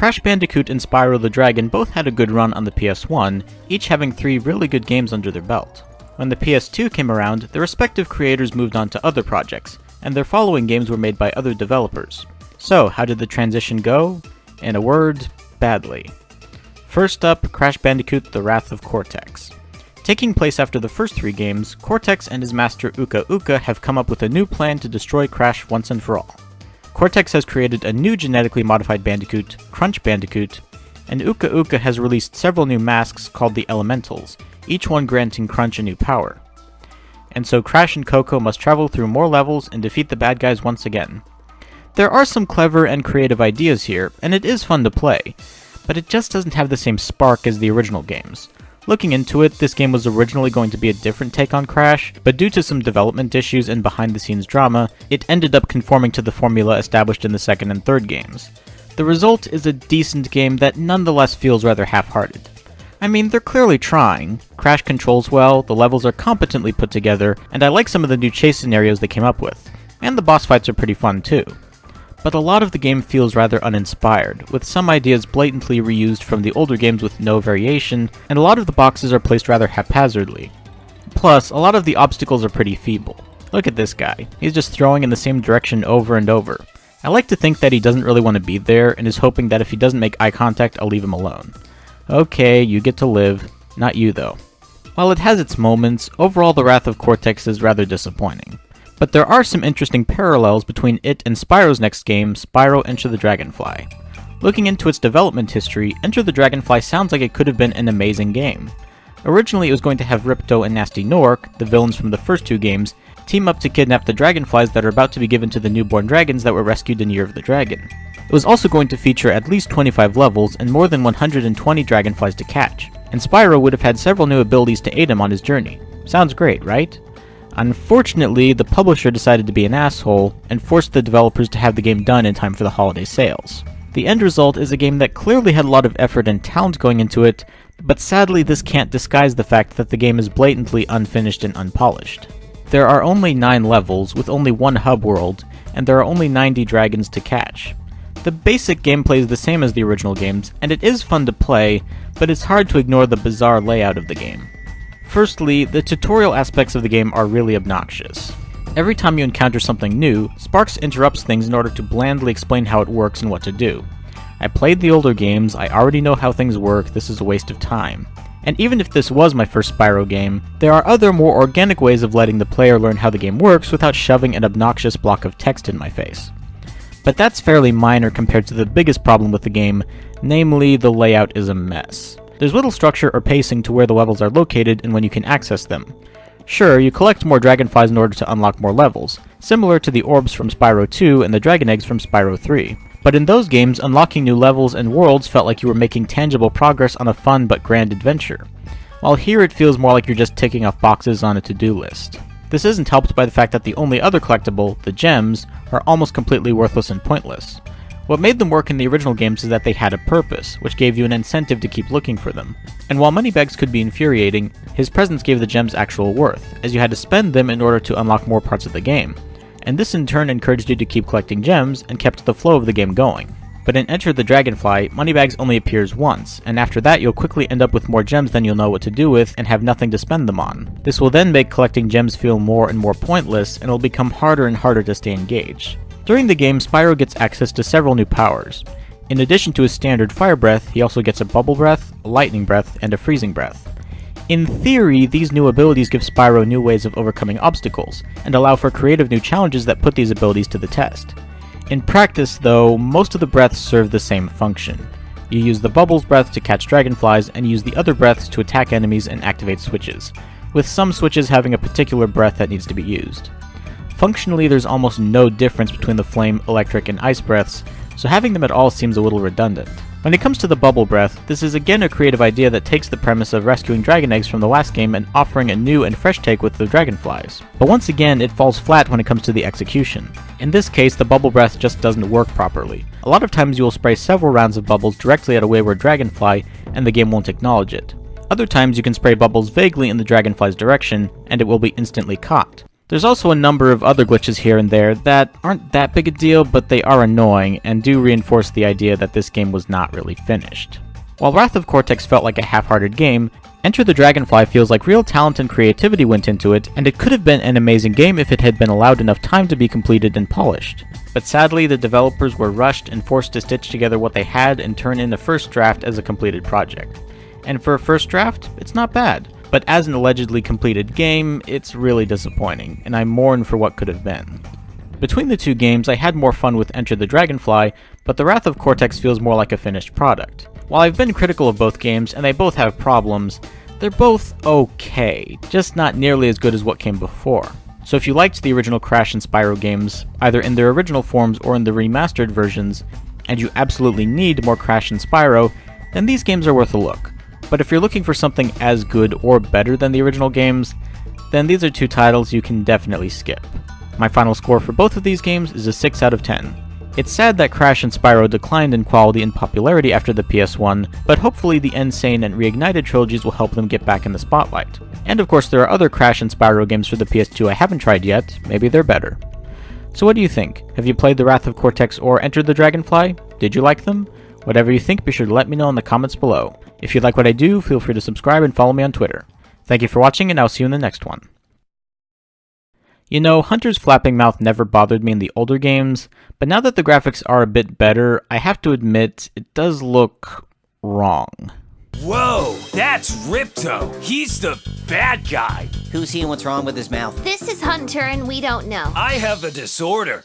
Crash Bandicoot and Spyro the Dragon both had a good run on the PS1, each having 3 really good games under their belt. When the PS2 came around, their respective creators moved on to other projects, and their following games were made by other developers. So, how did the transition go? In a word, badly. First up, Crash Bandicoot: The Wrath of Cortex. Taking place after the first 3 games, Cortex and his master Uka Uka have come up with a new plan to destroy Crash once and for all. Cortex has created a new genetically modified Bandicoot, Crunch Bandicoot, and Uka Uka has released several new masks called the Elementals, each one granting Crunch a new power. And so Crash and Coco must travel through more levels and defeat the bad guys once again. There are some clever and creative ideas here, and it is fun to play, but it just doesn't have the same spark as the original games. Looking into it, this game was originally going to be a different take on Crash, but due to some development issues and behind-the-scenes drama, it ended up conforming to the formula established in the second and third games. The result is a decent game that nonetheless feels rather half-hearted. I mean, they're clearly trying. Crash controls well, the levels are competently put together, and I like some of the new chase scenarios they came up with. And the boss fights are pretty fun too. But a lot of the game feels rather uninspired, with some ideas blatantly reused from the older games with no variation, and a lot of the boxes are placed rather haphazardly. Plus, a lot of the obstacles are pretty feeble. Look at this guy, he's just throwing in the same direction over and over. I like to think that he doesn't really want to be there, and is hoping that if he doesn't make eye contact, I'll leave him alone. Okay, you get to live, not you though. While it has its moments, overall the Wrath of Cortex is rather disappointing. But there are some interesting parallels between it and Spyro's next game, Spyro Enter the Dragonfly. Looking into its development history, Enter the Dragonfly sounds like it could have been an amazing game. Originally it was going to have Ripto and Nasty Nork, the villains from the first 2 games, team up to kidnap the dragonflies that are about to be given to the newborn dragons that were rescued in Year of the Dragon. It was also going to feature at least 25 levels and more than 120 dragonflies to catch, and Spyro would have had several new abilities to aid him on his journey. Sounds great, right? Unfortunately, the publisher decided to be an asshole and forced the developers to have the game done in time for the holiday sales. The end result is a game that clearly had a lot of effort and talent going into it, but sadly this can't disguise the fact that the game is blatantly unfinished and unpolished. There are only 9 levels, with only 1 hub world, and there are only 90 dragons to catch. The basic gameplay is the same as the original games, and it is fun to play, but it's hard to ignore the bizarre layout of the game. Firstly, the tutorial aspects of the game are really obnoxious. Every time you encounter something new, Sparks interrupts things in order to blandly explain how it works and what to do. I played the older games, I already know how things work, this is a waste of time. And even if this was my first Spyro game, there are other more organic ways of letting the player learn how the game works without shoving an obnoxious block of text in my face. But that's fairly minor compared to the biggest problem with the game, namely the layout is a mess. There's little structure or pacing to where the levels are located and when you can access them. Sure, you collect more dragonflies in order to unlock more levels, similar to the orbs from Spyro 2 and the dragon eggs from Spyro 3. But in those games, unlocking new levels and worlds felt like you were making tangible progress on a fun but grand adventure, while here it feels more like you're just ticking off boxes on a to-do list. This isn't helped by the fact that the only other collectible, the gems, are almost completely worthless and pointless. What made them work in the original games is that they had a purpose, which gave you an incentive to keep looking for them. And while Moneybags could be infuriating, his presence gave the gems actual worth, as you had to spend them in order to unlock more parts of the game. And this in turn encouraged you to keep collecting gems, and kept the flow of the game going. But in Enter the Dragonfly, Moneybags only appears once, and after that you'll quickly end up with more gems than you'll know what to do with, and have nothing to spend them on. This will then make collecting gems feel more and more pointless, and it'll become harder and harder to stay engaged. During the game, Spyro gets access to several new powers. In addition to his standard Fire Breath, he also gets a Bubble Breath, a Lightning Breath, and a Freezing Breath. In theory, these new abilities give Spyro new ways of overcoming obstacles, and allow for creative new challenges that put these abilities to the test. In practice, though, most of the breaths serve the same function. You use the Bubbles Breath to catch dragonflies, and use the other breaths to attack enemies and activate switches, with some switches having a particular breath that needs to be used. Functionally, there's almost no difference between the flame, electric, and ice breaths, so having them at all seems a little redundant. When it comes to the Bubble Breath, this is again a creative idea that takes the premise of rescuing dragon eggs from the last game and offering a new and fresh take with the dragonflies. But once again, it falls flat when it comes to the execution. In this case, the Bubble Breath just doesn't work properly. A lot of times you will spray several rounds of bubbles directly at a wayward dragonfly, and the game won't acknowledge it. Other times you can spray bubbles vaguely in the dragonfly's direction, and it will be instantly caught. There's also a number of other glitches here and there that aren't that big a deal, but they are annoying and do reinforce the idea that this game was not really finished. While Wrath of Cortex felt like a half-hearted game, Enter the Dragonfly feels like real talent and creativity went into it, and it could have been an amazing game if it had been allowed enough time to be completed and polished. But sadly, the developers were rushed and forced to stitch together what they had and turn in a first draft as a completed project. And for a first draft, it's not bad. But as an allegedly completed game, it's really disappointing, and I mourn for what could have been. Between the two games, I had more fun with Enter the Dragonfly, but the Wrath of Cortex feels more like a finished product. While I've been critical of both games, and they both have problems, they're both okay, just not nearly as good as what came before. So if you liked the original Crash and Spyro games, either in their original forms or in the remastered versions, and you absolutely need more Crash and Spyro, then these games are worth a look. But if you're looking for something as good or better than the original games, then these are two titles you can definitely skip. My final score for both of these games is a 6 out of 10. It's sad that Crash and Spyro declined in quality and popularity after the PS1, but hopefully the Insane and Reignited trilogies will help them get back in the spotlight. And of course there are other Crash and Spyro games for the PS2 I haven't tried yet, maybe they're better. So what do you think? Have you played the Wrath of Cortex or Entered the Dragonfly? Did you like them? Whatever you think, be sure to let me know in the comments below. If you like what I do, feel free to subscribe and follow me on Twitter. Thank you for watching, and I'll see you in the next one. You know, Hunter's flapping mouth never bothered me in the older games, but now that the graphics are a bit better, I have to admit, it does look wrong. Whoa, that's Ripto. He's the bad guy. Who's he and what's wrong with his mouth? This is Hunter and we don't know. I have a disorder.